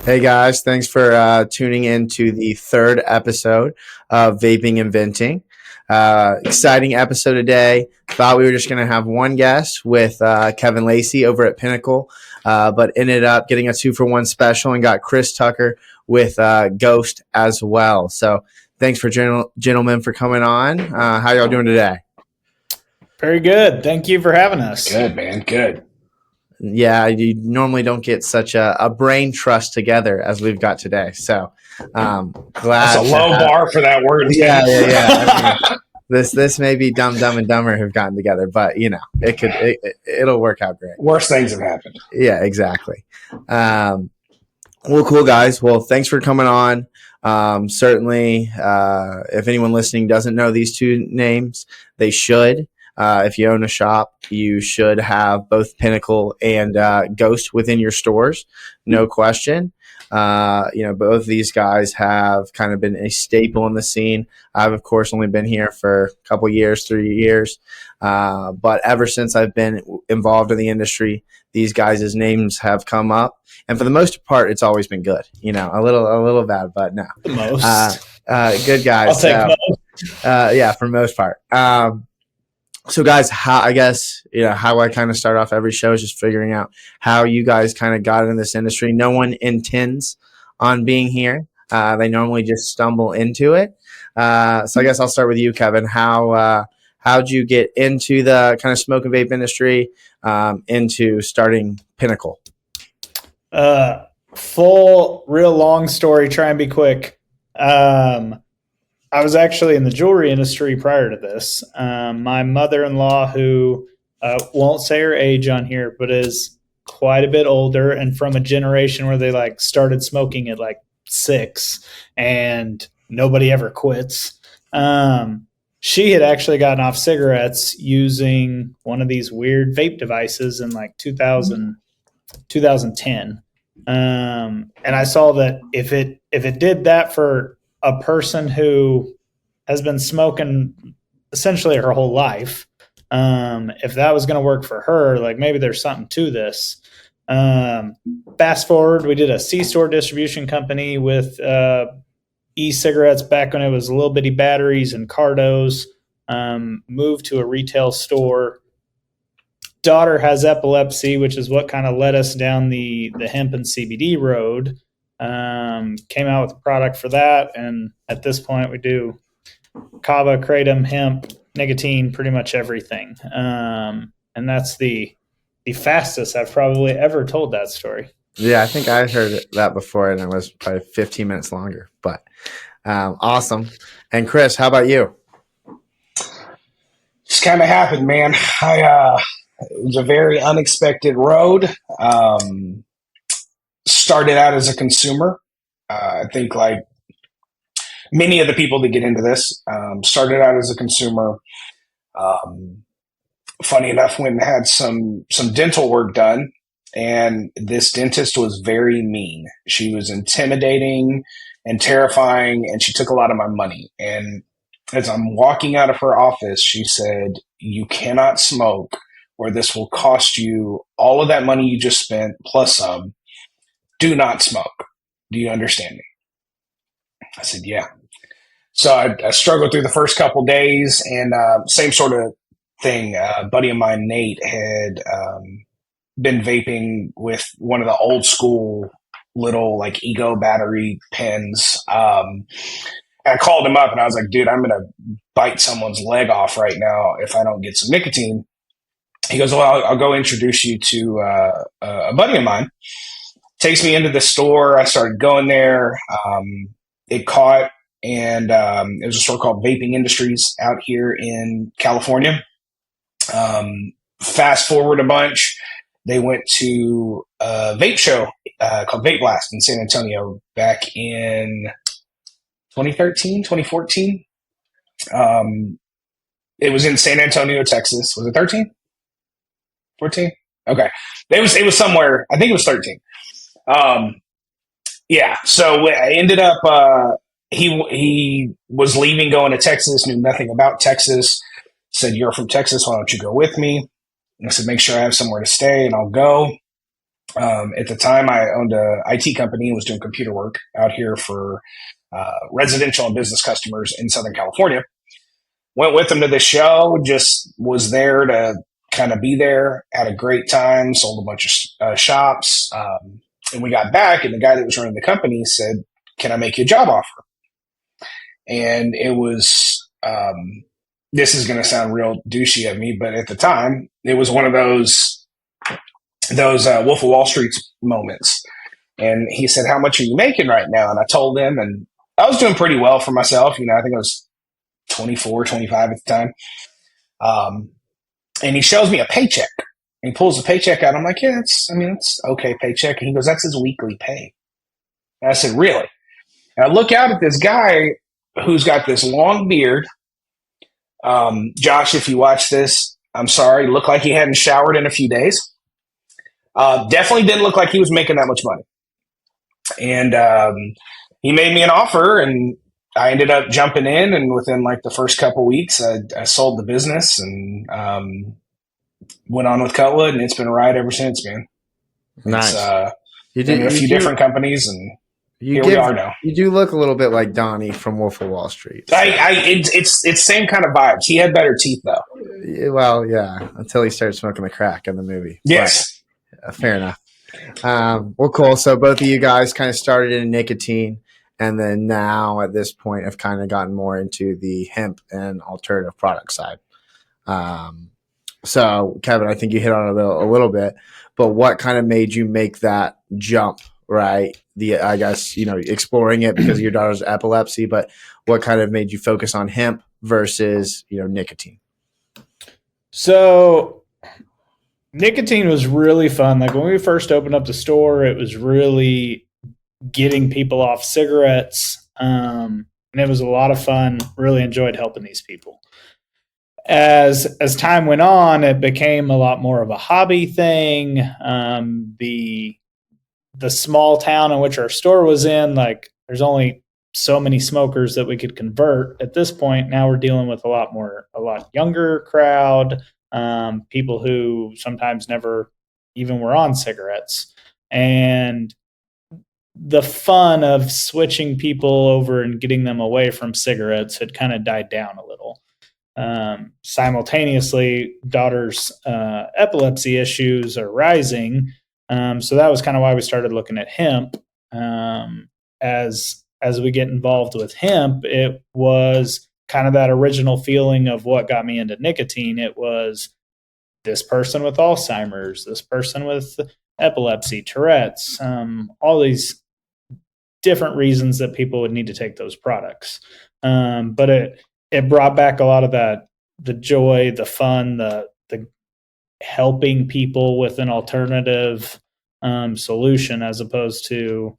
Hey guys, thanks for tuning in to the third episode of Vaping and Venting. Exciting episode today. Thought we were just going to have one guest with Kevin Lacey over at Pinnacle, but ended up getting a 2-for-1 special and got Chris Tucker with Ghost as well. So thanks for gentlemen for coming on. How y'all doing today? Very good. Thank you for having us. Good, man. Good. Yeah, you normally don't get such a brain trust together as we've got today. So glad. That's a low bar for that word. Yeah. I mean, this may be Dumb and Dumber who've gotten together, but it'll work out great. Worst things have happened. Yeah, exactly. Well, cool guys. Well, thanks for coming on. Certainly, if anyone listening doesn't know these two names, they should. If you own a shop, you should have both Pinnacle and Ghost within your stores, no question. Both of these guys have kind of been a staple in the scene. I've, of course, only been here for a couple years, 3 years. But ever since I've been involved in the industry, these guys' names have come up. And for the most part, it's always been good. A little bad, but no. The most. Good guys. I'll take most. Yeah, for most part. So guys, how I kind of start off every show is just figuring out how you guys kind of got in this industry. No one intends on being here. They normally just stumble into it. So I guess I'll start with you, Kevin. How'd you get into the kind of smoke and vape industry, into starting Pinnacle? Full, real long story. Try and be quick. I was actually in the jewelry industry prior to this. My mother-in-law, who won't say her age on here, but is quite a bit older and from a generation where they started smoking at 6 and nobody ever quits. She had actually gotten off cigarettes using one of these weird vape devices in 2010. And I saw that if it did that for a person who has been smoking essentially her whole life, if that was going to work for her, maybe there's something to this. Fast forward, we did a C-store distribution company with e-cigarettes back when it was little bitty batteries and cardos. Moved to a retail store. Daughter has epilepsy, which is what kind of led us down the hemp and CBD road. Came out with a product for that, and at this point we do kava, kratom, hemp, nicotine, pretty much everything. And that's the fastest I've probably ever told that story. Yeah, I think I heard that before, and it was probably 15 minutes longer, but awesome. And Chris, how about you? Just kind of happened, man. It was a very unexpected road. Started out as a consumer. I think many of the people that get into this, started out as a consumer. Funny enough, went and had some dental work done, and this dentist was very mean. She was intimidating and terrifying, and she took a lot of my money. And as I'm walking out of her office, she said, "You cannot smoke, or this will cost you all of that money you just spent plus some. Do not smoke. Do you understand me?" I said, "Yeah." So I struggled through the first couple days, and same sort of thing. A buddy of mine, Nate, had been vaping with one of the old school little Ego battery pens. And I called him up, and I was like, "Dude, I'm going to bite someone's leg off right now if I don't get some nicotine." He goes, "Well, I'll go introduce you to a buddy of mine." Takes me into the store. I started going there. It caught, and it was a store called Vaping Industries out here in California. Fast forward a bunch, they went to a vape show called Vape Blast in San Antonio back in 2013, 2014. It was in San Antonio, Texas. Was it 13? 14? Okay. It was somewhere. I think it was 13. Yeah. So I ended up, he was leaving, going to Texas, knew nothing about Texas, said, "You're from Texas. Why don't you go with me?" And I said, "Make sure I have somewhere to stay and I'll go." At the time, I owned a IT company and was doing computer work out here for residential and business customers in Southern California. Went with them to the show, just was there to kind of be there, had a great time, sold a bunch of shops. And we got back, and the guy that was running the company said, "Can I make you a job offer?" And it was, this is going to sound real douchey of me, but at the time, it was one of those Wolf of Wall Street moments. And he said, "How much are you making right now?" And I told him, and I was doing pretty well for myself. I think I was 24, 25 at the time. And he shows me a paycheck. And he pulls the paycheck out. I'm like, "Yeah, it's okay paycheck." And he goes, "That's his weekly pay." And I said, "Really?" And I look out at this guy who's got this long beard. Josh, if you watch this, I'm sorry. Looked like he hadn't showered in a few days. Definitely didn't look like he was making that much money. And he made me an offer, and I ended up jumping in. And within like the first couple of weeks, I sold the business and went on with Cutwood, and it's been a ride ever since, man. Nice. You did a few different companies, and here we are now. You do look a little bit like Donnie from Wolf of Wall Street. So. It's same kind of vibes. He had better teeth though. Well, yeah, until he started smoking the crack in the movie. Yes. But, fair enough. Well, cool. So both of you guys kind of started in nicotine, and then now at this point have kind of gotten more into the hemp and alternative product side. So Kevin, I think you hit on it a little bit, but what kind of made you make that jump, right? I guess, exploring it because of your daughter's epilepsy, but what kind of made you focus on hemp versus, nicotine? So nicotine was really fun. Like when we first opened up the store, it was really getting people off cigarettes. And it was a lot of fun. Really enjoyed helping these people. As time went on, it became a lot more of a hobby thing. The small town in which our store was in, like there's only so many smokers that we could convert at this point. Now we're dealing with a lot younger crowd, people who sometimes never even were on cigarettes. And the fun of switching people over and getting them away from cigarettes had kind of died down a little. Simultaneously, daughter's epilepsy issues are rising. So that was kind of why we started looking at hemp. As we get involved with hemp, it was kind of that original feeling of what got me into nicotine. It was this person with Alzheimer's, this person with epilepsy, Tourette's, all these different reasons that people would need to take those products. But it brought back a lot of the joy, the fun, the helping people with an alternative solution as opposed to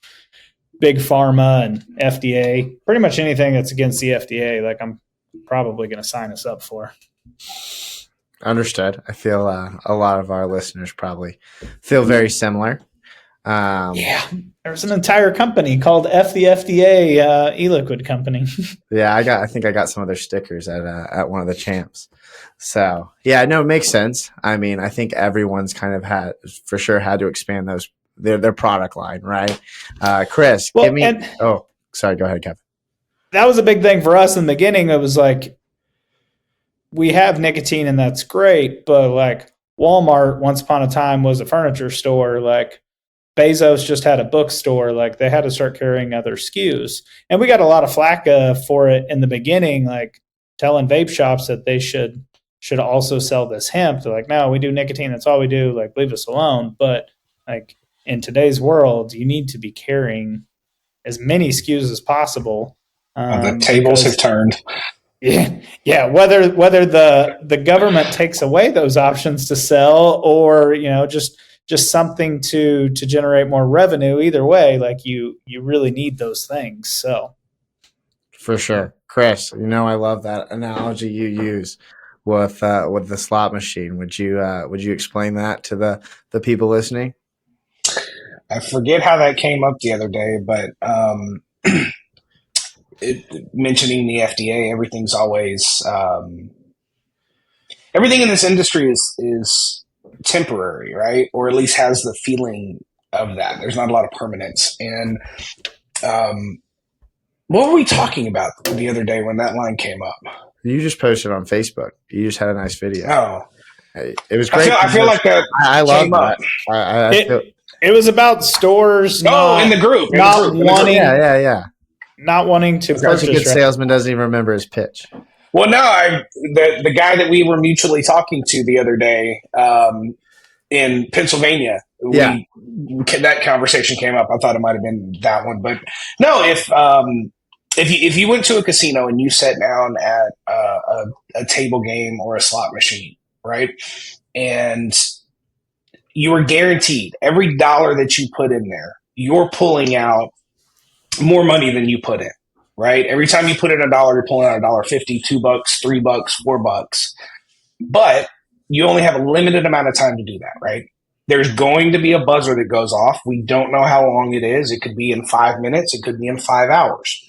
big pharma and FDA. Pretty much anything that's against the FDA, like I'm probably going to sign us up for. Understood. I feel a lot of our listeners probably feel very similar. Yeah, there's an entire company called F the FDA e-liquid company. Yeah, I think I got some of their stickers at one of the champs. So yeah, no, it makes sense. I mean, I think everyone's kind of had to expand their product line, right? Chris, well, give me. Oh, sorry. Go ahead, Kevin. That was a big thing for us in the beginning. It was like we have nicotine and that's great, but like Walmart once upon a time was a furniture store. Like Bezos just had a bookstore. Like they had to start carrying other SKUs, and we got a lot of flack for it in the beginning, like telling vape shops that they should also sell this hemp. They're like, "No, we do nicotine. That's all we do. Like, leave us alone." But like in today's world, you need to be carrying as many SKUs as possible. The tables have turned. Yeah. Whether the government takes away those options to sell, or just something to generate more revenue, either way, like you really need those things. So for sure, Chris, I love that analogy you use with the slot machine. Would you explain that to the people listening? I forget how that came up the other day, but mentioning the FDA, everything's always everything in this industry is temporary, right? Or at least has the feeling of that. There's not a lot of permanence. And what were we talking about the other day when that line came up? You just posted on Facebook. You just had a nice video. Oh, it was great. I feel like that. I love that. It was about stores. In the group. Wanting. Yeah. Not wanting to purchase. A good salesman doesn't even remember his pitch. Well, no, the guy that we were mutually talking to the other day in Pennsylvania, that conversation came up. I thought it might have been that one, but no. If you went to a casino and you sat down at a table game or a slot machine, right, and you were guaranteed every dollar that you put in there, you're pulling out more money than you put in, right? Every time you put in $1, you're pulling out $1.50, $2, $3, $4. But you only have a limited amount of time to do that, right? There's going to be a buzzer that goes off. We don't know how long it is. It could be in 5 minutes. It could be in 5 hours.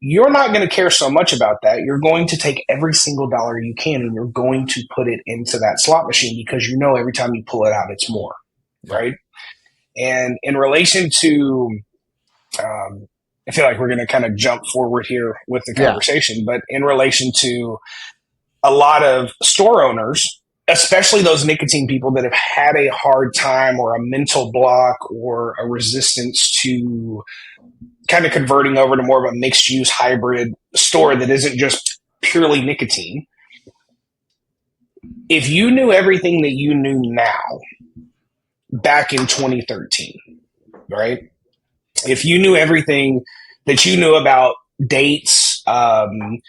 You're not going to care so much about that. You're going to take every single dollar you can and you're going to put it into that slot machine because you know every time you pull it out, it's more, right? And in relation to, I feel like we're going to kind of jump forward here with the conversation, but in relation to a lot of store owners, especially those nicotine people that have had a hard time or a mental block or a resistance to kind of converting over to more of a mixed use hybrid store that isn't just purely nicotine. If you knew everything that you knew now back in 2013, right? If you knew everything that you knew about dates, PACT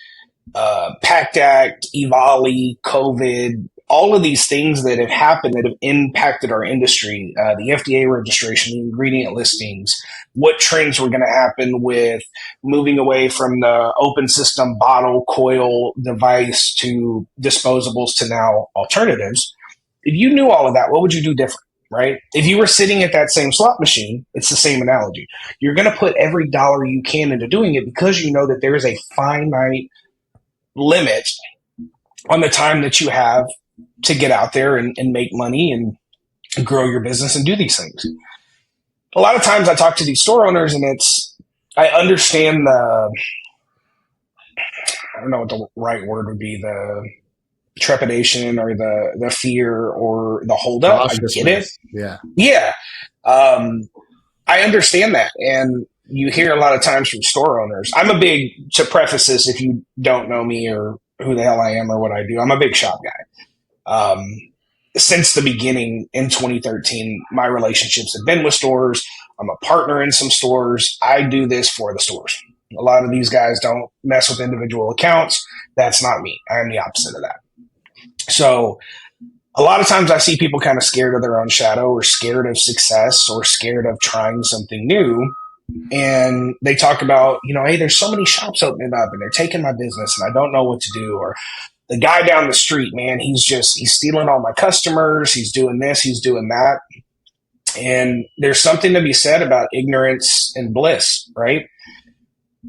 Act, EVALI, COVID, all of these things that have happened that have impacted our industry, the FDA registration, the ingredient listings, what trends were going to happen with moving away from the open system bottle, coil, device to disposables to now alternatives. If you knew all of that, what would you do different, right? If you were sitting at that same slot machine, it's the same analogy. You're going to put every dollar you can into doing it because you know that there is a finite limit on the time that you have to get out there and make money and grow your business and do these things. A lot of times I talk to these store owners and I understand I don't know what the right word would be, the trepidation or the fear or the holdup. I get it. Yeah. I understand that. And you hear a lot of times from store owners. To preface this, if you don't know me or who the hell I am or what I do, I'm a big shop guy. Since the beginning in 2013, my relationships have been with stores. I'm a partner in some stores. I do this for the stores. A lot of these guys don't mess with individual accounts. That's not me. I'm the opposite of that. So a lot of times I see people kind of scared of their own shadow or scared of success or scared of trying something new. And they talk about, hey, there's so many shops opening up and they're taking my business and I don't know what to do. Or the guy down the street, man, he's stealing all my customers. He's doing this, he's doing that. And there's something to be said about ignorance and bliss, right?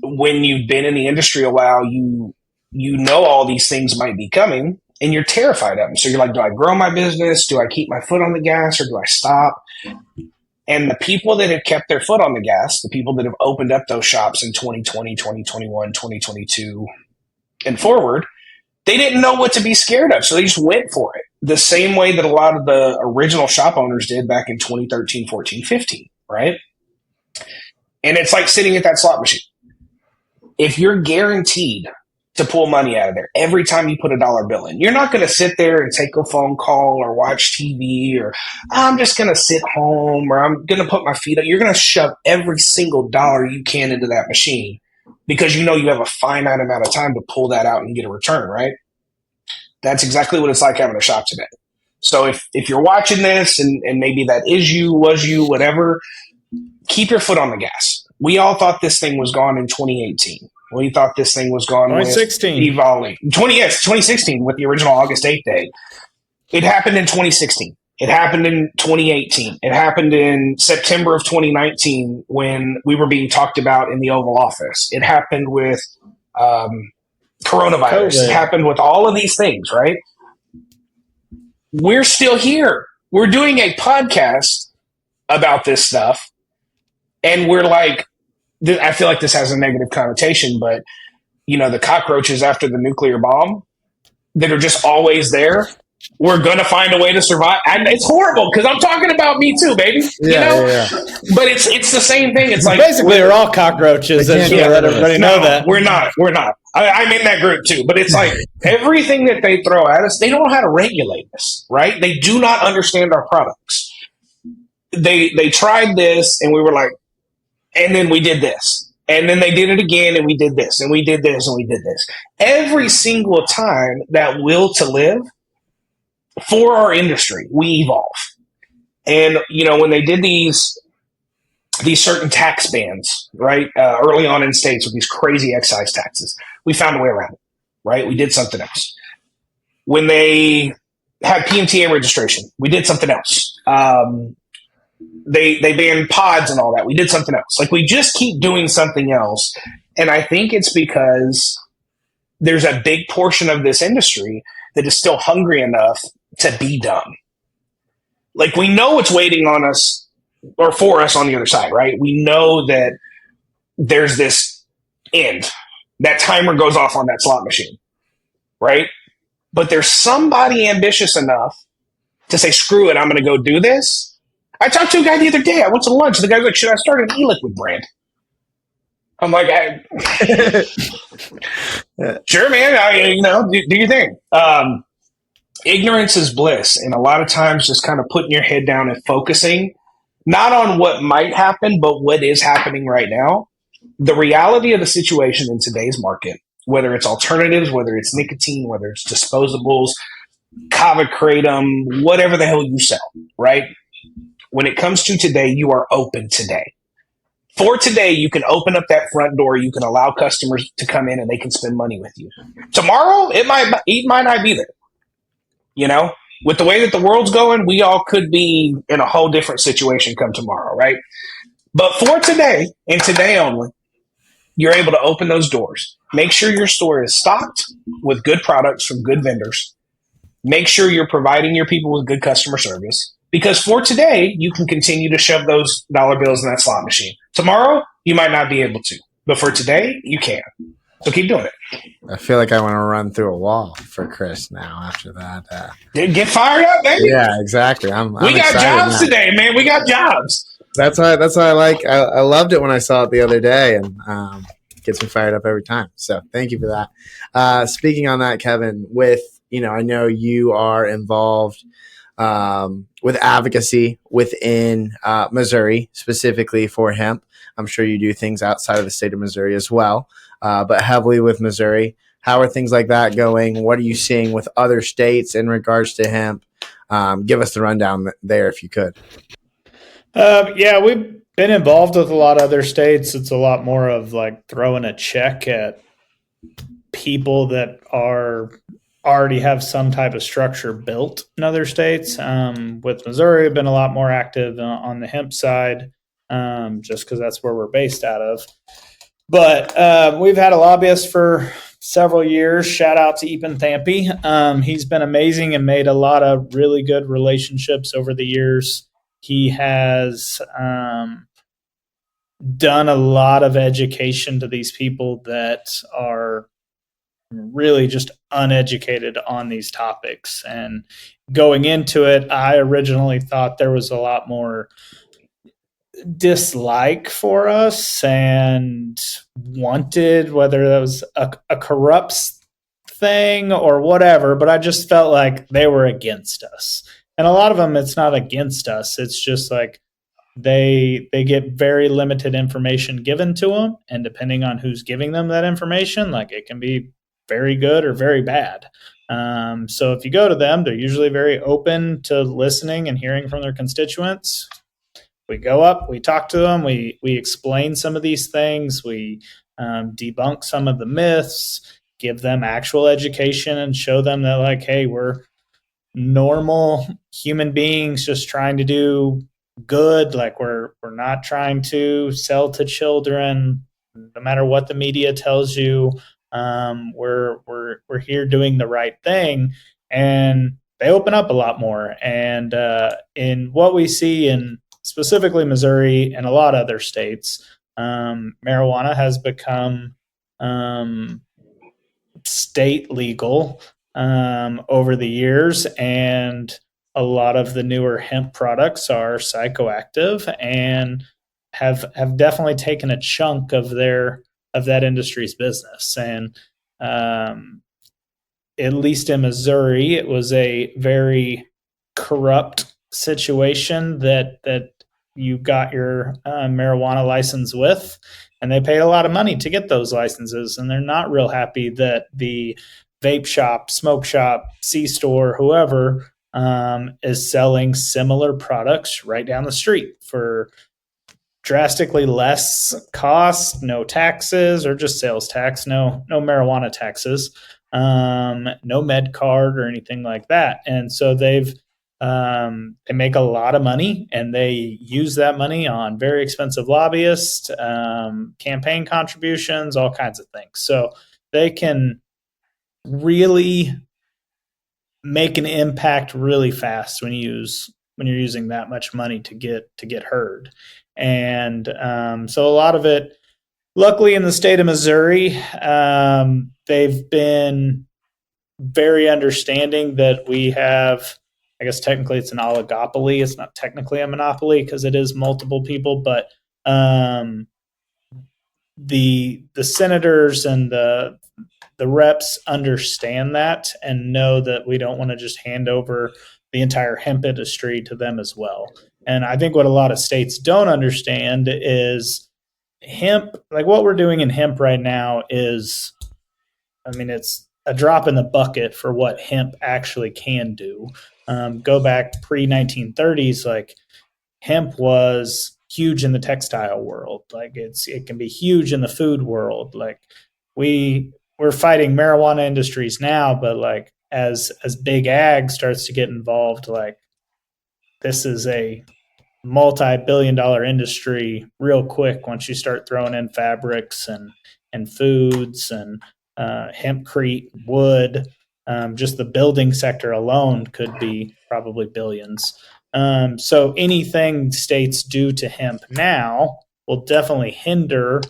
When you've been in the industry a while, you know all these things might be coming and you're terrified of them. So you're like, do I grow my business? Do I keep my foot on the gas or do I stop? And the people that have kept their foot on the gas, the people that have opened up those shops in 2020, 2021, 2022 and forward, they didn't know what to be scared of. So they just went for it. The same way that a lot of the original shop owners did back in 2013, 14, 15, right? And it's like sitting at that slot machine. If you're guaranteed to pull money out of there every time you put a dollar bill in, you're not going to sit there and take a phone call or watch TV or I'm just going to sit home or I'm going to put my feet up. You're going to shove every single dollar you can into that machine because you know you have a finite amount of time to pull that out and get a return, right? That's exactly what it's like having a shop today. So if you're watching this and maybe that is you, was you, whatever, keep your foot on the gas. We all thought this thing was gone in 2018. We thought this thing was gone 2016. with EVALI. 2016 with the original August 8th date. It happened in 2016. It happened in 2018. It happened in September of 2019 when we were being talked about in the Oval Office. It happened with coronavirus. COVID. It happened with all of these things, right? we're still here. We're doing a podcast about this stuff. And we're like, I feel like this has a negative connotation, but the cockroaches after the nuclear bomb that are just always there. We're going to find a way to survive. And it's horrible because I'm talking about me too, baby. Yeah. But it's the same thing. It's like basically we're all cockroaches. And let everybody know that we're not. I'm in that group too. But it's like everything that they throw at us, they don't know how to regulate us, right? They do not understand our products. They tried this, and we were like, and then we did this. And then they did it again, and we did this, and we did this, and we did this. Every single time, that will to live for our industry, we evolve. And, when they did these certain tax bans, right, early on in states with these crazy excise taxes, we found a way around it, right? We did something else. When they had PMTA registration, we did something else. They banned pods and all that. We did something else. Like, we just keep doing something else. And I think it's because there's a big portion of this industry that is still hungry enough to be done. Like, we know what's waiting on us or for us on the other side, right? We know that there's this end. That timer goes off on that slot machine, right? But there's somebody ambitious enough to say, screw it, I'm going to go do this. I talked to a guy the other day. I went to lunch. The guy's like, should I start an e-liquid brand? I'm like, sure, man. Do your thing. Ignorance is bliss. And a lot of times just kind of putting your head down and focusing, not on what might happen, but what is happening right now. The reality of the situation in today's market, whether it's alternatives, whether it's nicotine, whether it's disposables, kava kratom, whatever the hell you sell, right? When it comes to today, you are open today. For today, you can open up that front door. You can allow customers to come in and they can spend money with you. Tomorrow, it might not be there. With the way that the world's going, we all could be in a whole different situation come tomorrow, right? But for today, and today only, you're able to open those doors. Make sure your store is stocked with good products from good vendors. Make sure you're providing your people with good customer service. Because for today, you can continue to shove those dollar bills in that slot machine. Tomorrow, you might not be able to. But for today, you can. So keep doing it. I feel like I want to run through a wall for Chris now after that. Get fired up, baby. Yeah, exactly. We got jobs today, man. We got jobs. That's why I like. I loved it when I saw it the other day, and gets me fired up every time. So thank you for that. Speaking on that, Kevin, with I know you are involved with advocacy within Missouri, specifically for hemp. I'm sure you do things outside of the state of Missouri as well, but heavily with Missouri. How are things like that going? What are you seeing with other states in regards to hemp? Give us the rundown there if you could. Yeah, we've been involved with a lot of other states. It's a lot more of like throwing a check at people that already have some type of structure built in other states. With Missouri, we've been a lot more active on the hemp side, just because that's where we're based out of. But we've had a lobbyist for several years. Shout out to Ethan Thampy. He's been amazing and made a lot of really good relationships over the years. He has done a lot of education to these people that are really just uneducated on these topics. And going into it, I originally thought there was a lot more dislike for us and wanted, whether that was a corrupt thing or whatever, but I just felt like they were against us. And a lot of them, it's not against us. It's just like they get very limited information given to them. And depending on who's giving them that information, like it can be very good or very bad. So if you go to them, they're usually very open to listening and hearing from their constituents. We go up, we talk to them, we explain some of these things, we debunk some of the myths, give them actual education and show them that like, hey, we're normal human beings just trying to do good. Like we're not trying to sell to children, no matter what the media tells you. We're here doing the right thing. And they open up a lot more. And in what we see in specifically Missouri and a lot of other states, marijuana has become state legal over the years, and a lot of the newer hemp products are psychoactive and have definitely taken a chunk of that industry's business. And at least in Missouri, it was a very corrupt situation that you got your marijuana license with, and they paid a lot of money to get those licenses, and they're not real happy that the vape shop, smoke shop, C-store, whoever is selling similar products right down the street for drastically less cost, no taxes, or just sales tax, no marijuana taxes, no med card or anything like that. And so they make a lot of money, and they use that money on very expensive lobbyists, campaign contributions, all kinds of things. So they can really make an impact really fast when you're using that much money to get heard. And so a lot of it, luckily in the state of Missouri, they've been very understanding that we have, I guess technically it's an oligopoly. It's not technically a monopoly because it is multiple people, but the senators and the reps understand that and know that we don't want to just hand over the entire hemp industry to them as well. And I think what a lot of states don't understand is hemp, like what we're doing in hemp right now is, I mean, it's a drop in the bucket for what hemp actually can do. Go back pre-1930s, like hemp was huge in the textile world. Like it can be huge in the food world. Like we're fighting marijuana industries now, but like as big ag starts to get involved, like this is a multi-billion-dollar industry real quick once you start throwing in fabrics and foods and hempcrete, wood. Just the building sector alone could be probably billions. So anything states do to hemp now will definitely hinder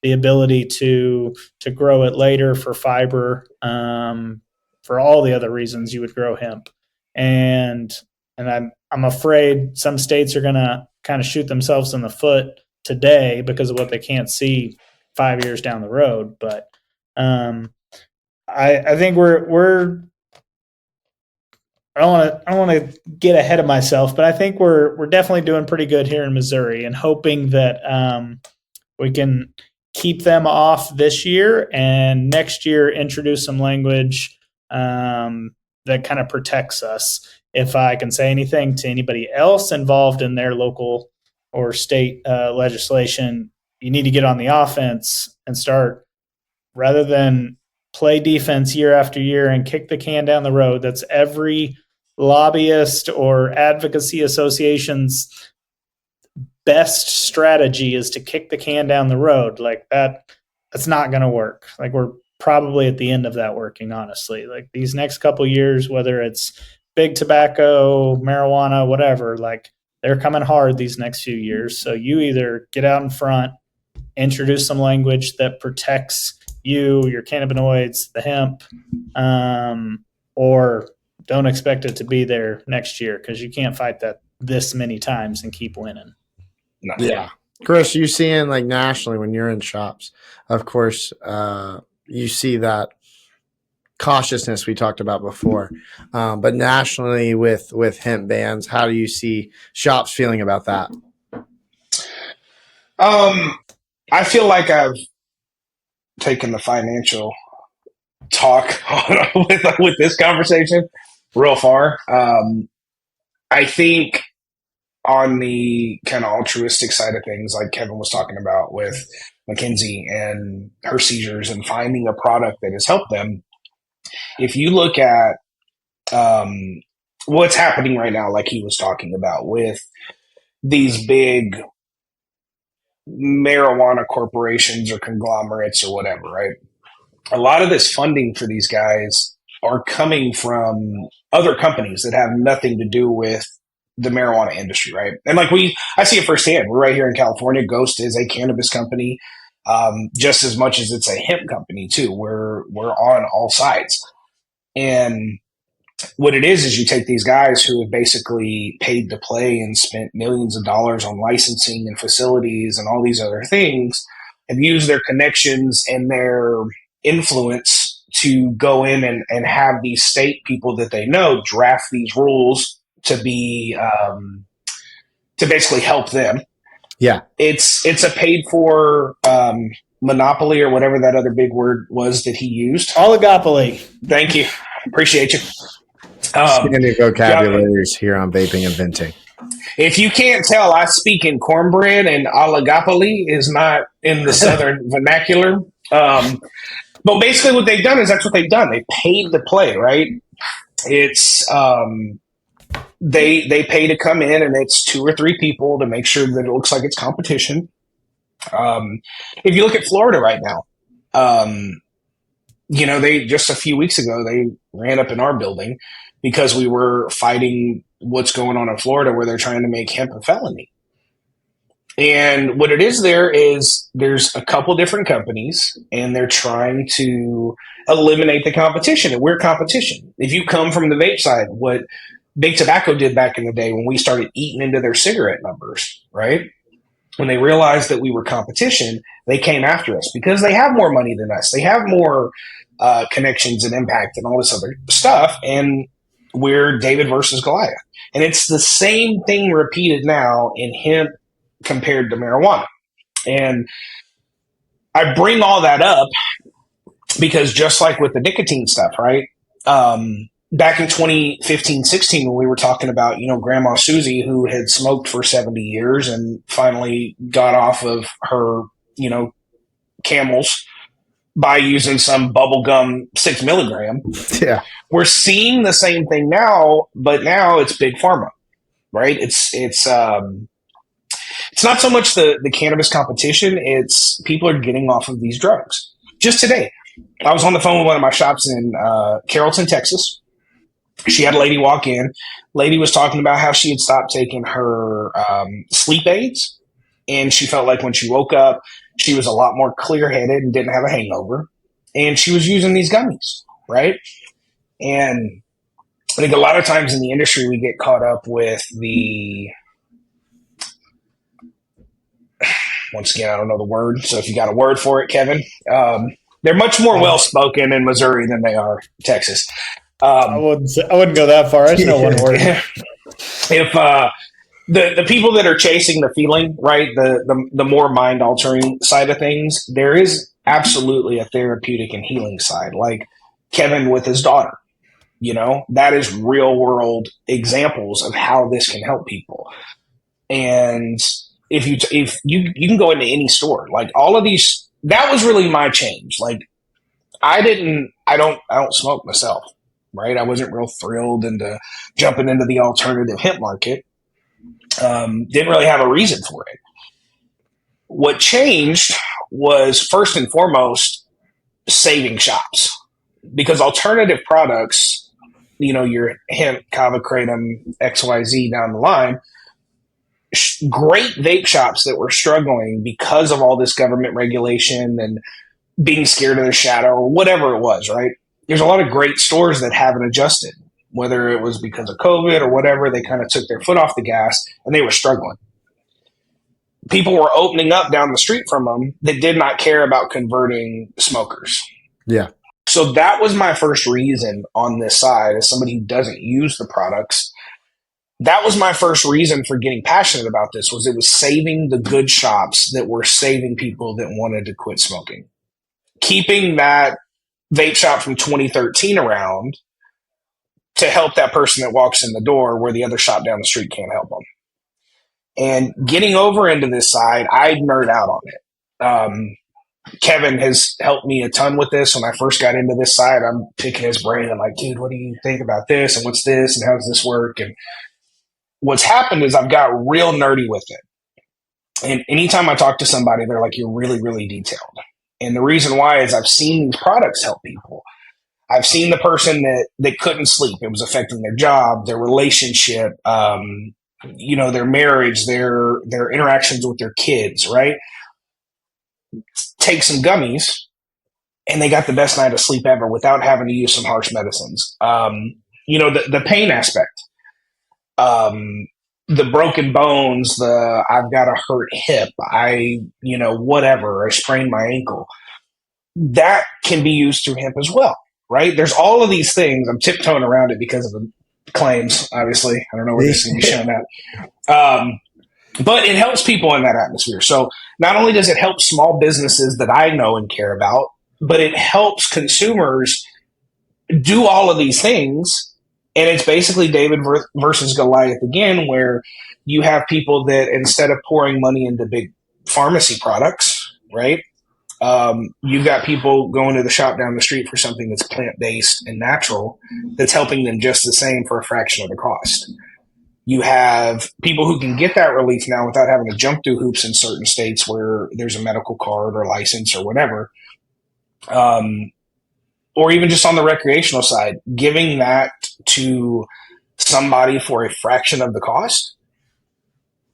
the ability to grow it later for fiber, for all the other reasons you would grow hemp. And I'm afraid some states are going to kind of shoot themselves in the foot today because of what they can't see 5 years down the road. But I think we're I don't want to get ahead of myself, but I think we're definitely doing pretty good here in Missouri, and hoping that we can keep them off this year and next year introduce some language that kind of protects us. If I can say anything to anybody else involved in their local or state legislation, you need to get on the offense and start, rather than play defense year after year and kick the can down the road. That's every lobbyist or advocacy association's best strategy, is to kick the can down the road. Like that's not going to work. Like we're probably at the end of that working, honestly. Like these next couple years, whether it's big tobacco, marijuana, whatever, like they're coming hard these next few years. So you either get out in front, introduce some language that protects you, your cannabinoids, the hemp, or don't expect it to be there next year, because you can't fight that this many times and keep winning. No. Yeah. Chris, you seeing like nationally when you're in shops, of course, you see that cautiousness we talked about before. But nationally with hemp bans, how do you see shops feeling about that? I feel like I've taken the financial talk with this conversation real far. I think on the kind of altruistic side of things, like Kevin was talking about with Mackenzie and her seizures and finding a product that has helped them. If you look at what's happening right now, like he was talking about with these big marijuana corporations or conglomerates or whatever, right? A lot of this funding for these guys are coming from other companies that have nothing to do with the marijuana industry, right? And like I see it firsthand. We're right here in California. Ghost is a cannabis company, just as much as it's a hemp company too. We're on all sides, and what it is you take these guys who have basically paid to play and spent millions of dollars on licensing and facilities and all these other things, and use their connections and their influence to go in and have these state people that they know draft these rules to be to basically help them. Yeah, it's a paid for monopoly, or whatever that other big word was that he used. Oligopoly. Thank you, appreciate you. Standard vocabularies here on Vaping and Venting. If you can't tell, I speak in cornbread, and oligopoly is not in the Southern vernacular. But basically what they've done is that's what they've done. They paid to play, right? It's they pay to come in, and it's 2 or 3 people to make sure that it looks like it's competition. If you look at Florida right now, they just a few weeks ago, they ran up in our building because we were fighting what's going on in Florida, where they're trying to make hemp a felony. And what it is there's a couple different companies, and they're trying to eliminate the competition, and we're competition. If you come from the vape side, what Big Tobacco did back in the day when we started eating into their cigarette numbers, right? When they realized that we were competition, they came after us because they have more money than us. They have more connections and impact and all this other stuff. And we're David versus Goliath. And it's the same thing repeated now in hemp compared to marijuana. And I bring all that up because just like with the nicotine stuff, right? Back in 2015-16, when we were talking about, Grandma Susie, who had smoked for 70 years and finally got off of her, Camels by using some bubblegum 6 milligram. Yeah. We're seeing the same thing now, but now it's big pharma, right? It's not so much the cannabis competition. It's people are getting off of these drugs. Just today, I was on the phone with one of my shops in Carrollton, Texas. She had a lady walk in. Lady was talking about how she had stopped taking her sleep aids, and she felt like when she woke up, she was a lot more clear-headed and didn't have a hangover. And she was using these gummies, right? And I think a lot of times in the industry, we get caught up with once again, I don't know the word. So if you got a word for it, Kevin, they're much more well-spoken in Missouri than they are Texas. I wouldn't go that far. I just know one word. If the people that are chasing the feeling, right, the more mind altering side of things, there is absolutely a therapeutic and healing side, like Kevin with his daughter. That is real world examples of how this can help people. And if you can go into any store, like all of these, that was really my change. Like I don't smoke myself. Right. I wasn't real thrilled into jumping into the alternative hemp market. Didn't really have a reason for it. What changed was first and foremost saving shops, because alternative products, your hemp, kava, kratom, XYZ down the line, great vape shops that were struggling because of all this government regulation and being scared of the shadow or whatever it was, right? There's a lot of great stores that haven't adjusted, whether it was because of COVID or whatever. They kind of took their foot off the gas and they were struggling. People were opening up down the street from them that did not care about converting smokers. Yeah. So that was my first reason on this side, as somebody who doesn't use the products. That was my first reason for getting passionate about this, was it was saving the good shops that were saving people that wanted to quit smoking. Keeping that vape shop from 2013 around to help that person that walks in the door where the other shop down the street can't help them. And getting over into this side, I nerd out on it. Kevin has helped me a ton with this. When I first got into this side, I'm picking his brain. I'm like, dude, what do you think about this? And what's this? And how does this work? And what's happened is I've got real nerdy with it. And anytime I talk to somebody, they're like, you're really, really detailed. And the reason why is I've seen these products help people. I've seen the person that couldn't sleep. It was affecting their job, their relationship, their marriage, their interactions with their kids, right? Take some gummies and they got the best night of sleep ever without having to use some harsh medicines. The pain aspect, the broken bones, I've got a hurt hip, whatever, I sprained my ankle. That can be used through hemp as well, right? There's all of these things. I'm tiptoeing around it because of the claims, obviously. I don't know where this is going to be shown at. But it helps people in that atmosphere. So not only does it help small businesses that I know and care about, but it helps consumers do all of these things. And it's basically David versus Goliath again, where you have people that instead of pouring money into big pharmacy products, right? You've got people going to the shop down the street for something that's plant-based and natural that's helping them just the same for a fraction of the cost. You have people who can get that relief now without having to jump through hoops in certain states where there's a medical card or license or whatever. Or even just on the recreational side, giving that to somebody for a fraction of the cost.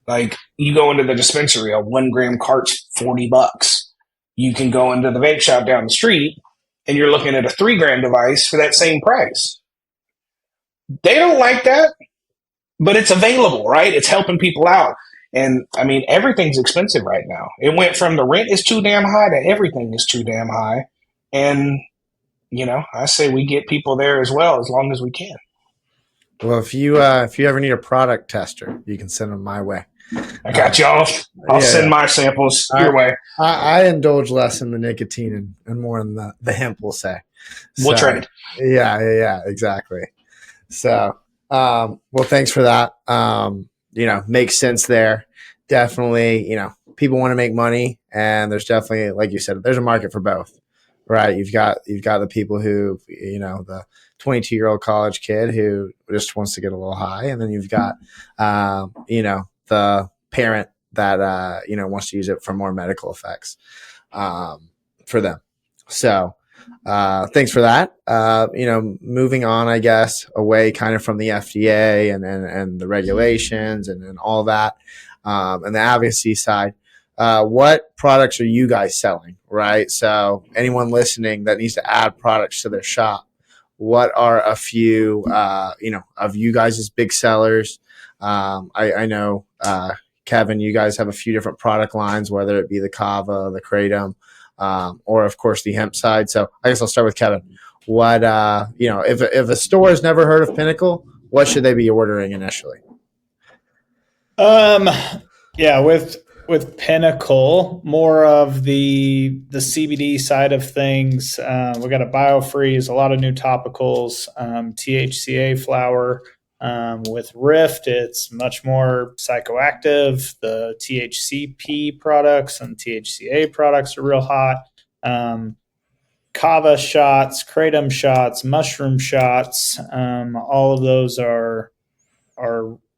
Like you go into the dispensary, a 1 gram cart's $40. You can go into the vape shop down the street and you're looking at a 3 gram device for that same price. They don't like that, but it's available, right? It's helping people out. And I mean, everything's expensive right now. It went from the rent is too damn high to everything is too damn high. And, I say we get people there as well, as long as we can. Well, if you ever need a product tester, you can send them my way. I got you off. I'll send my samples your way. I indulge less in the nicotine and more in the hemp, we'll say. We'll trade. Yeah, exactly. So, well, thanks for that. Makes sense there. Definitely, people want to make money, and there's definitely, like you said, there's a market for both, right? You've got the people who, the 22-year-old college kid who just wants to get a little high, and then you've got, the parent that wants to use it for more medical effects for them. So thanks for that. Moving on, I guess, away kind of from the FDA and the regulations and all that, and the advocacy side. What products are you guys selling, right? So anyone listening that needs to add products to their shop, what are a few, of you guys' big sellers? I know, Kevin, you guys have a few different product lines, whether it be the Kava, the Kratom, or of course the hemp side. So I guess I'll start with Kevin. What, if a store has never heard of Pinnacle, what should they be ordering initially? With Pinnacle, more of the CBD side of things. We got a BioFreeze, a lot of new topicals, THCA flower. With Rift, it's much more psychoactive. The THCP products and THCA products are real hot. Kava shots, kratom shots, mushroom shots. All of those are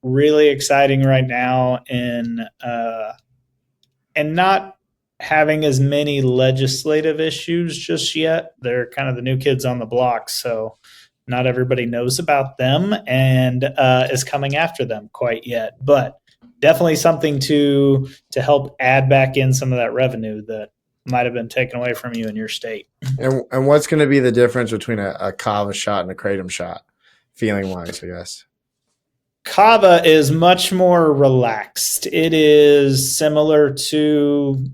really exciting right now, and not having as many legislative issues just yet. They're kind of the new kids on the block, so not everybody knows about them and is coming after them quite yet. But definitely something to help add back in some of that revenue that might have been taken away from you in your state. And what's going to be the difference between a Kava shot and a Kratom shot, feeling-wise, I guess? Kava is much more relaxed. It is similar to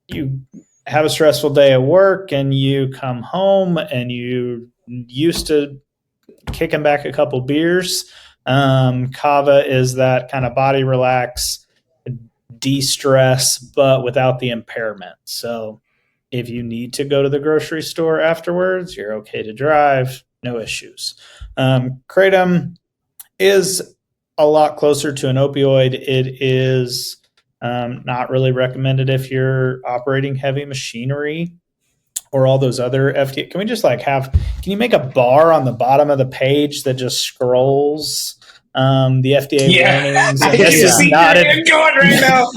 you have a stressful day at work and you come home and you used to kicking back a couple beers. Kava is that kind of body relax, de-stress, but without the impairment. So if you need to go to the grocery store afterwards, you're okay to drive, no issues. Kratom is a lot closer to an opioid. It is not really recommended if you're operating heavy machinery or all those other FDA. Can we just can you make a bar on the bottom of the page that just scrolls the FDA warnings? I just see your hand going right now.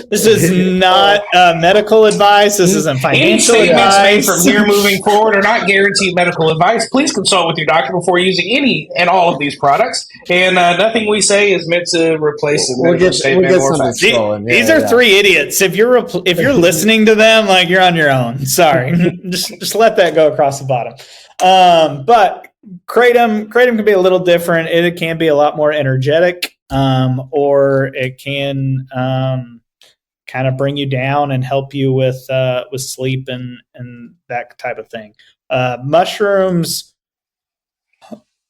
This is not medical advice. This isn't Any financial statements made advice. from here moving forward are not guaranteed medical advice. Please consult with your doctor before using any and all of these products. And nothing we say is meant to replace a medical statement or fact. These are three idiots. If you're listening to them, like, you're on your own. Sorry, just let that go across the bottom. But kratom can be a little different. It can be a lot more energetic, or it can kind of bring you down and help you with sleep and that type of thing. Mushrooms.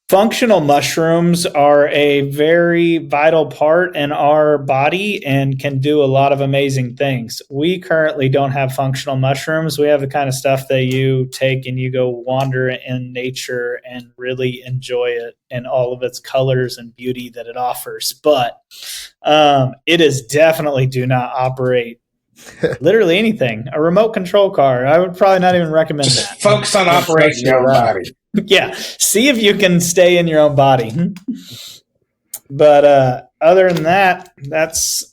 Functional mushrooms are a very vital part in our body and can do a lot of amazing things. We currently don't have functional mushrooms. We have the kind of stuff that you take and you go wander in nature and really enjoy it and all of its colors and beauty that it offers. But it is definitely do not operate literally anything. A remote control car, I would probably not even recommend Just that. focus on operating your own body. Yeah, see if you can stay in your own body. But other than that, that's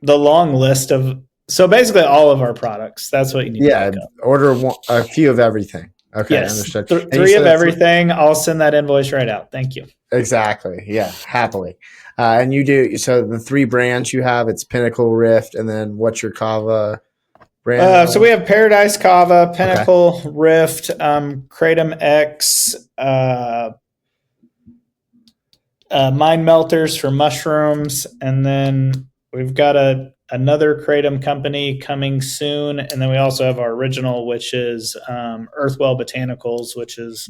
the long list of. So basically, all of our products. That's what you need. Yeah, order a few of everything. Okay, yes, understood. Three of everything. I'll send that invoice right out. Thank you. Exactly. Yeah, happily. And you do. So the three brands you have, it's Pinnacle, Rift, and then what's your Kava brand? So we have Paradise Kava, Pinnacle, Rift, Kratom X, Mind Melters for mushrooms, and then we've got another Kratom company coming soon, and then we also have our original, which is Earthwell Botanicals, which is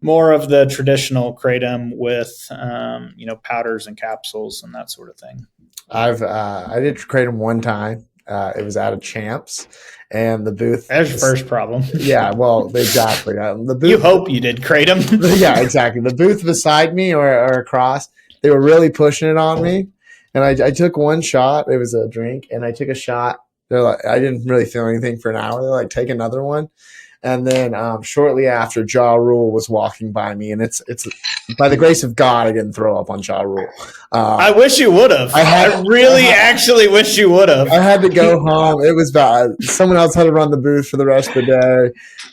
more of the traditional Kratom with powders and capsules and that sort of thing. I did Kratom one time. It was out of Champs, and the booth. There's your first problem. Yeah, well, exactly. The booth. You hope you did Kratom. Yeah, exactly. The booth beside me or across, they were really pushing it on me, and I took one shot. It was a drink, and I took a shot. They're like, I didn't really feel anything for an hour. They're like, take another one. And then shortly after, Ja Rule was walking by me, and it's by the grace of God, I didn't throw up on Ja Rule. I wish you would have. I really actually wish you would have. I had to go home. It was bad. Someone else had to run the booth for the rest of the day.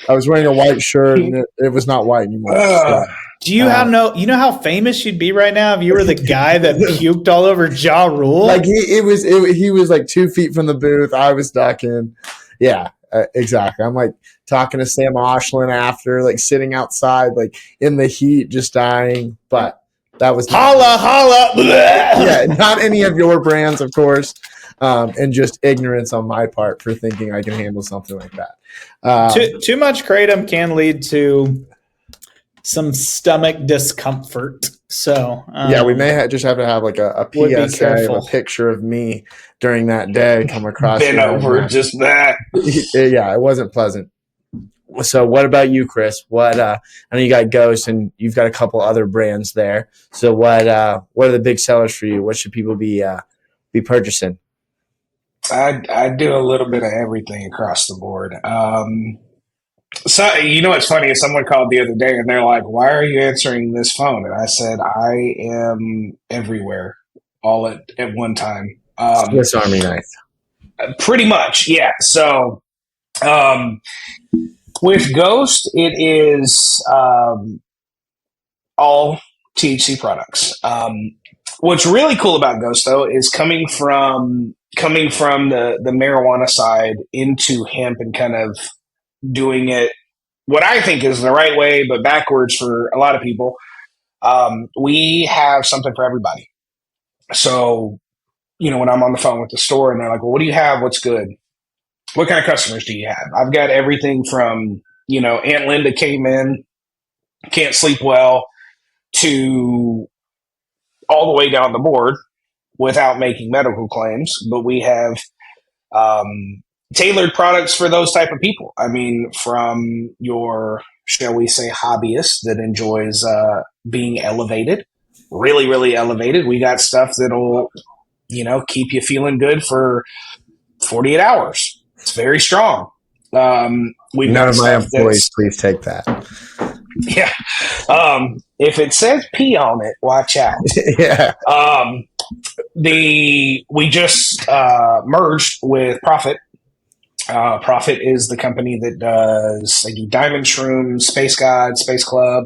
I was wearing a white shirt, and it was not white anymore. So, do you how famous you'd be right now if you were the guy that puked all over Ja Rule? Like he was like 2 feet from the booth. I was ducking. Yeah, exactly. I'm like talking to Sam Oshlin after, like sitting outside, like in the heat, just dying. But that was holla. Yeah, not any of your brands, of course, and just ignorance on my part for thinking I can handle something like that. Too much kratom can lead to some stomach discomfort. So yeah, we may just have to have like a PSA of a picture of me during that day come across. Been over just that. Yeah, it wasn't pleasant. So what about you, Chris? What I know you got Ghost and you've got a couple other brands there. So what are the big sellers for you? What should people be purchasing? I do a little bit of everything across the board. So what's funny is someone called the other day and they're like, "Why are you answering this phone?" And I said, "I am everywhere, all at one time." Swiss Army knife. Pretty much, yeah. So with Ghost, it is all THC products. What's really cool about Ghost, though, is coming from the marijuana side into hemp and kind of doing it what I think is the right way, but backwards for a lot of people. We have something for everybody. So, when I'm on the phone with the store and they're like, "Well, what do you have? What's good? What kind of customers do you have?" I've got everything from, Aunt Linda came in, can't sleep well, to all the way down the board without making medical claims. But we have tailored products for those type of people. I mean, from your, shall we say, hobbyist that enjoys being elevated, really, really elevated. We got stuff that'll, keep you feeling good for 48 hours. It's very strong. None of my employees, please take that. Yeah. If it says P on it, watch out. Yeah. we just merged with Profit. Profit is the company that does Diamond Shroom, Space God, Space Club,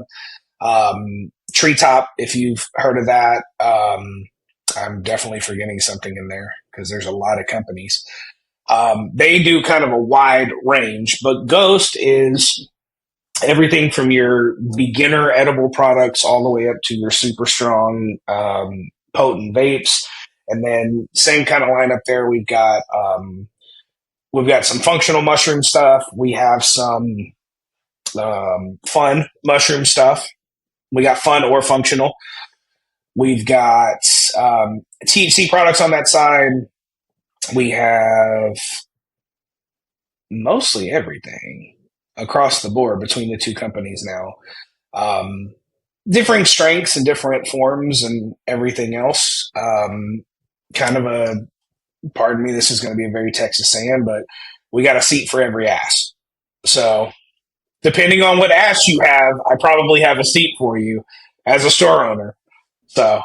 Treetop, if you've heard of that. I'm definitely forgetting something in there because there's a lot of companies. They do kind of a wide range, but Ghost is everything from your beginner edible products all the way up to your super strong, potent vapes. And then same kind of lineup there. We've got some functional mushroom stuff. We have some fun mushroom stuff. We got fun or functional. We've got THC products on that side. We have mostly everything across the board between the two companies now. Differing strengths and different forms and everything else. Kind of a, pardon me, this is going to be a very Texas saying, but we got a seat for every ass. So depending on what ass you have, I probably have a seat for you as a store owner. So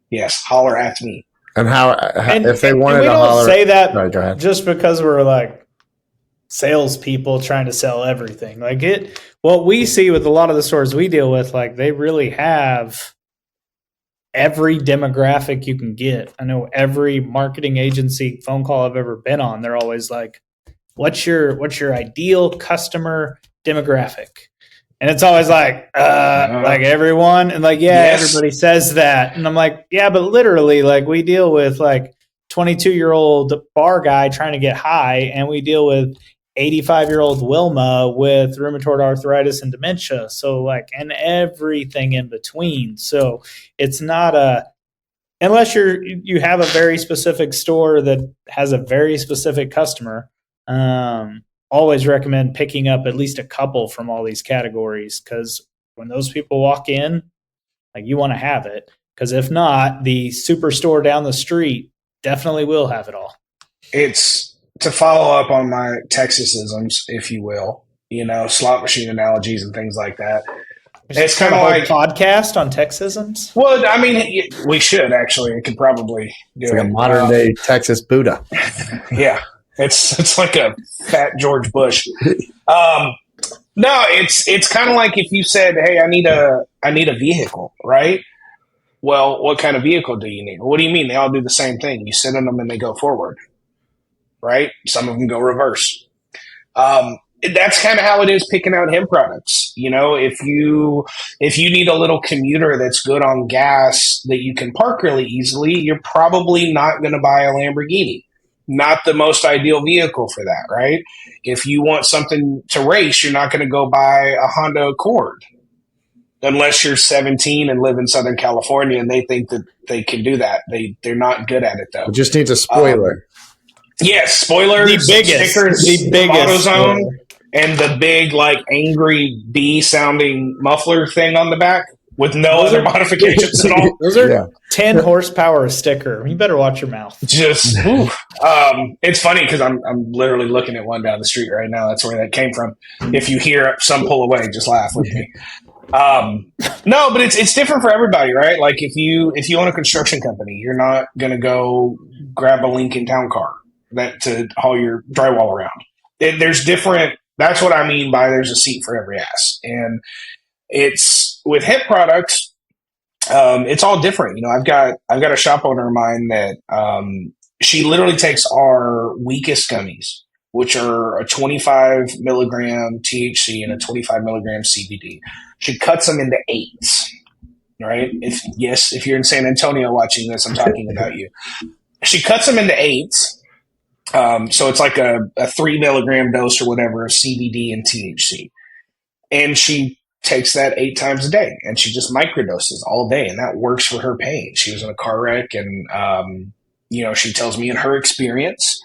yes, holler at me. And if they wanted we to don't holler, say that sorry, go ahead. just because we're like salespeople trying to sell everything. What we see with a lot of the stores we deal with, they really have every demographic you can get. I know every marketing agency phone call I've ever been on, they're always like, what's your ideal customer demographic? And it's always like everyone. And yes. Everybody says that. And I'm like, yeah, but literally, we deal with 22-year-old bar guy trying to get high. And we deal with 85-year-old Wilma with rheumatoid arthritis and dementia. So and everything in between. So it's not unless you have a very specific store that has a very specific customer, always recommend picking up at least a couple from all these categories, because when those people walk in, you want to have it. Because if not, the superstore down the street definitely will have it all. It's to follow up on my Texasisms, if you will, slot machine analogies and things like that. It's kind of like podcast on Texasisms. Well, I mean, we should actually. It could probably do it's like a modern day Texas Buddha. Yeah. It's like a fat George Bush. No, it's kind of like if you said, "Hey, I need a vehicle," right? Well, what kind of vehicle do you need? What do you mean? They all do the same thing. You sit in them and they go forward, right? Some of them go reverse. That's kind of how it is picking out hemp products. If you need a little commuter that's good on gas that you can park really easily, you're probably not going to buy a Lamborghini. Not the most ideal vehicle for that, right? If you want something to race, you're not going to go buy a Honda Accord unless you're 17 and live in Southern California and they think that they can do that. They're not good at it, though. It just needs a spoiler. Yes, spoilers, stickers, the biggest AutoZone, and the big angry bee sounding muffler thing on the back with no other modifications at all. Those are 10 horsepower sticker. You better watch your mouth. Just it's funny because I'm literally looking at one down the street right now. That's where that came from. If you hear some pull away, just laugh with me. No, but it's different for everybody, right? If you own a construction company, you're not gonna go grab a Lincoln Town Car to haul your drywall around. There's different. That's what I mean by there's a seat for every ass, and it's with hemp products. It's all different. I've got a shop owner of mine that she literally takes our weakest gummies, which are a 25 milligram THC and a 25 milligram CBD. She cuts them into eights, right? If you're in San Antonio watching this, I'm talking about you. She cuts them into eights. So it's like a 3 milligram dose or whatever of CBD and THC. And she takes that 8 times a day and she just microdoses all day. And that works for her pain. She was in a car wreck and, she tells me in her experience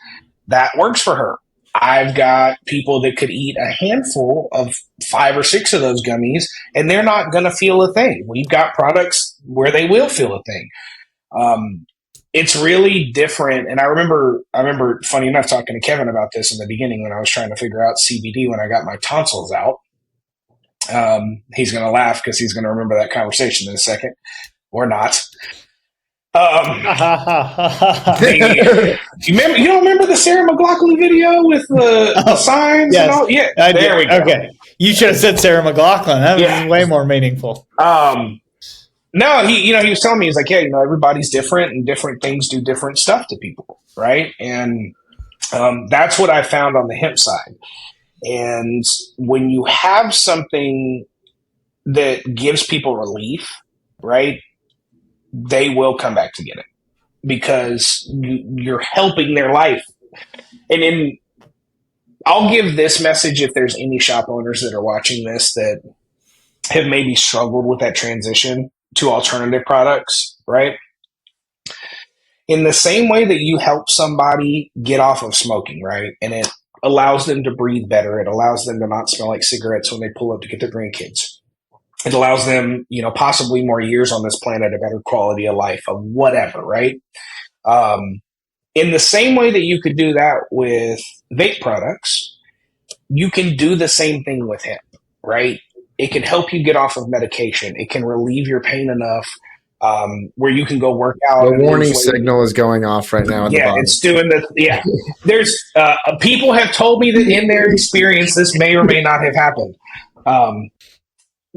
that works for her. I've got people that could eat a handful of 5 or 6 of those gummies and they're not going to feel a thing. We've got products where they will feel a thing. It's really different. And I remember, funny enough, talking to Kevin about this in the beginning when I was trying to figure out CBD when I got my tonsils out. He's going to laugh because he's going to remember that conversation in a second, or not. You don't remember the Sarah McLachlan video with the signs? Yes, and all? Yeah, there we go. Okay, you should have said Sarah McLachlan. That was way more meaningful. No, he was telling me, he's like, yeah, everybody's different and different things do different stuff to people, right? And that's what I found on the hemp side. And when you have something that gives people relief, right, they will come back to get it because you're helping their life. And I'll give this message if there's any shop owners that are watching this that have maybe struggled with that transition to alternative products, right? In the same way that you help somebody get off of smoking, right, and it allows them to breathe better, it allows them to not smell like cigarettes when they pull up to get their grandkids. It allows them, possibly more years on this planet, a better quality of life, of whatever, right? In the same way that you could do that with vape products, you can do the same thing with hemp, right? It can help you get off of medication. It can relieve your pain enough where you can go work out. The warning signal is going off right now. It's doing the. Yeah, there's people have told me that in their experience, this may or may not have happened.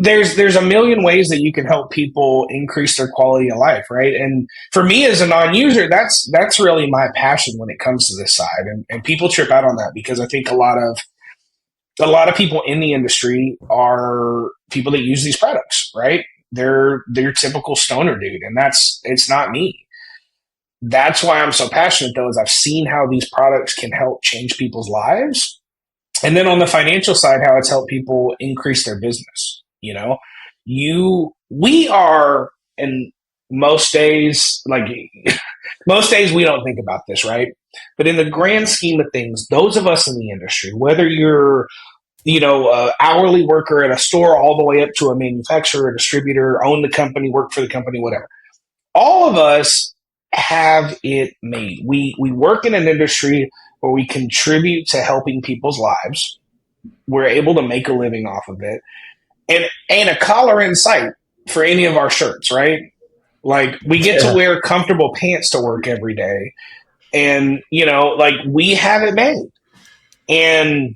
There's a million ways that you can help people increase their quality of life, right? And for me as a non-user, that's really my passion when it comes to this side. And people trip out on that because I think a lot of people in the industry are people that use these products, right? They're typical stoner dude, and it's not me. That's why I'm so passionate, though, is I've seen how these products can help change people's lives. And then on the financial side, how it's helped people increase their business. We are, and most days we don't think about this, right? But in the grand scheme of things, those of us in the industry, whether you're, a hourly worker at a store all the way up to a manufacturer, a distributor, own the company, work for the company, whatever, all of us have it made. We work in an industry where we contribute to helping people's lives. We're able to make a living off of it. And ain't a collar in sight for any of our shirts, right? Like, we get to wear comfortable pants to work every day. And, we have it made. And,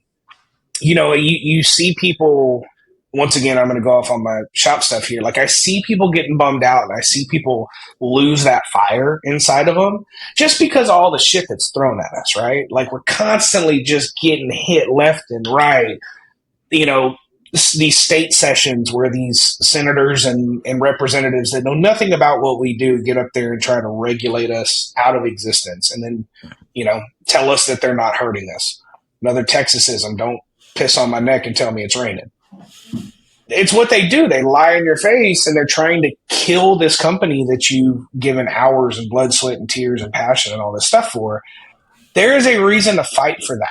you see people, once again, I'm going to go off on my shop stuff here. Like, I see people getting bummed out, and I see people lose that fire inside of them just because of all the shit that's thrown at us, right? Like, we're constantly just getting hit left and right. These state sessions where these senators and representatives that know nothing about what we do get up there and try to regulate us out of existence and then, tell us that they're not hurting us. Another Texasism, don't piss on my neck and tell me it's raining. It's what they do. They lie in your face and they're trying to kill this company that you've given hours and blood, sweat, and tears and passion and all this stuff for. There is a reason to fight for that.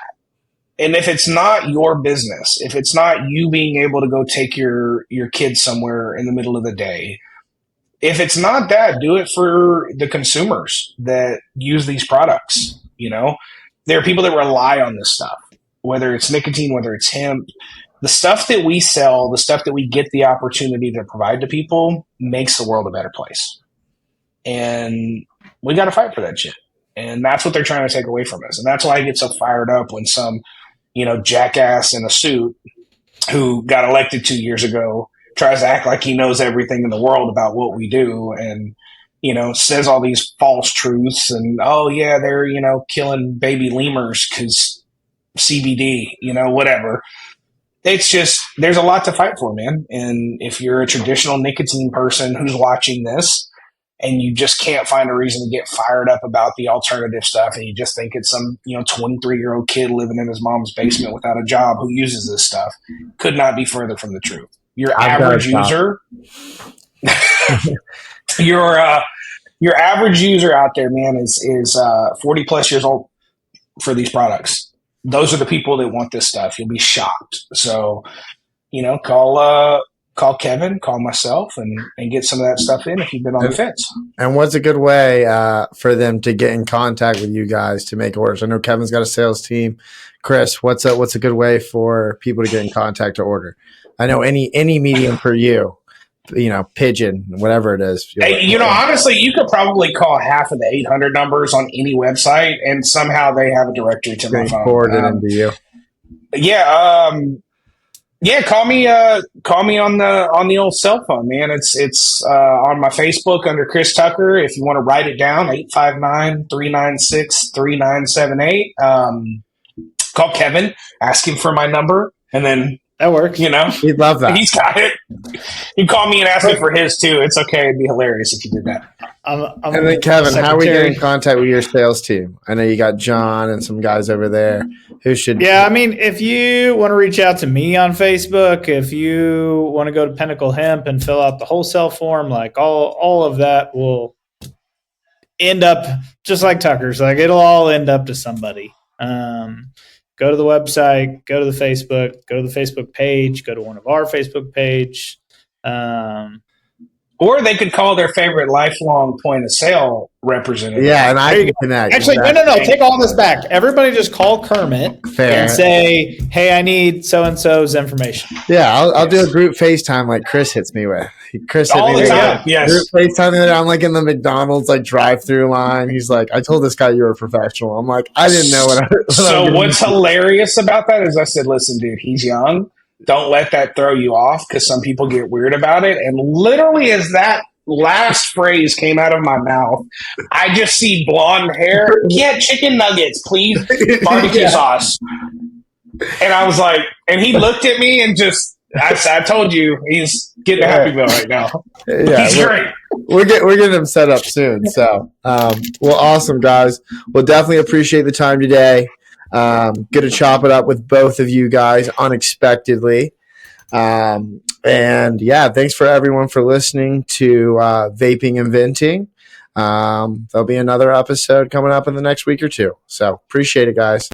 And if it's not your business, if it's not you being able to go take your kids somewhere in the middle of the day, if it's not that, do it for the consumers that use these products. There are people that rely on this stuff, whether it's nicotine, whether it's hemp. The stuff that we sell, the stuff that we get the opportunity to provide to people makes the world a better place. And we got to fight for that shit. And that's what they're trying to take away from us. And that's why I get so fired up when some jackass in a suit who got elected 2 years ago tries to act like he knows everything in the world about what we do and, says all these false truths and, oh, yeah, they're, killing baby lemurs because CBD, whatever. It's just, there's a lot to fight for, man. And if you're a traditional nicotine person who's watching this, and you just can't find a reason to get fired up about the alternative stuff, and you just think it's some 23-year-old kid living in his mom's basement without a job who uses this stuff, could not be further from the truth. Your average user, your average user out there, man, is 40 plus years old for these products. Those are the people that want this stuff. You'll be shocked. So, call Kevin, call myself, and get some of that stuff in if you've been on the fence. And what's a good way for them to get in contact with you guys to make orders? I know Kevin's got a sales team. Chris, what's a good way for people to get in contact to order? I know any medium for you, pigeon, whatever it is. Hey, honestly, you could probably call half of the 800 numbers on any website, and somehow they have a directory to my phone. Forward it into you. Yeah, call me on the old cell phone, man. It's on my Facebook under Chris Tucker. If you want to write it down, 859-396-3978. Call Kevin, ask him for my number, and then that works. He'd love that. He's got it. You call me and ask me for his too. It's okay. It'd be hilarious if you did that. And then Kevin, how are we getting in contact with your sales team? I know you got John and some guys over there who should. Yeah, I mean, if you want to reach out to me on Facebook, if you want to go to Pinnacle Hemp and fill out the wholesale form, like all of that will end up just like Tucker's. Like it'll all end up to somebody. Go to the website, go to the Facebook page, go to one of our Facebook page. Or they could call their favorite lifelong point of sale representative. Yeah, and I can connect. Actually, no. Take all this back. Everybody just call Kermit and say, hey, I need so-and-so's information. Yeah, I'll do a group FaceTime like Chris hits me with. Chris hit all me the time. Yes. Group FaceTime there. I'm like in the McDonald's drive-through line. He's like, I told this guy you were a professional. I'm like, I didn't know what So what's hilarious about that is I said, listen, dude, he's young. Don't let that throw you off because some people get weird about it. And literally as that last phrase came out of my mouth, I just see blonde hair. Yeah, chicken nuggets, please. Barbecue sauce. And I was like, and he looked at me and just, I told you, he's getting a Happy Meal right now. Yeah, he's great. We're getting him set up soon. So, well, awesome, guys. We'll definitely appreciate the time today. Good to chop it up with both of you guys unexpectedly. And yeah, thanks for everyone for listening to Vaping and Venting. There'll be another episode coming up in the next week or two. So appreciate it, guys.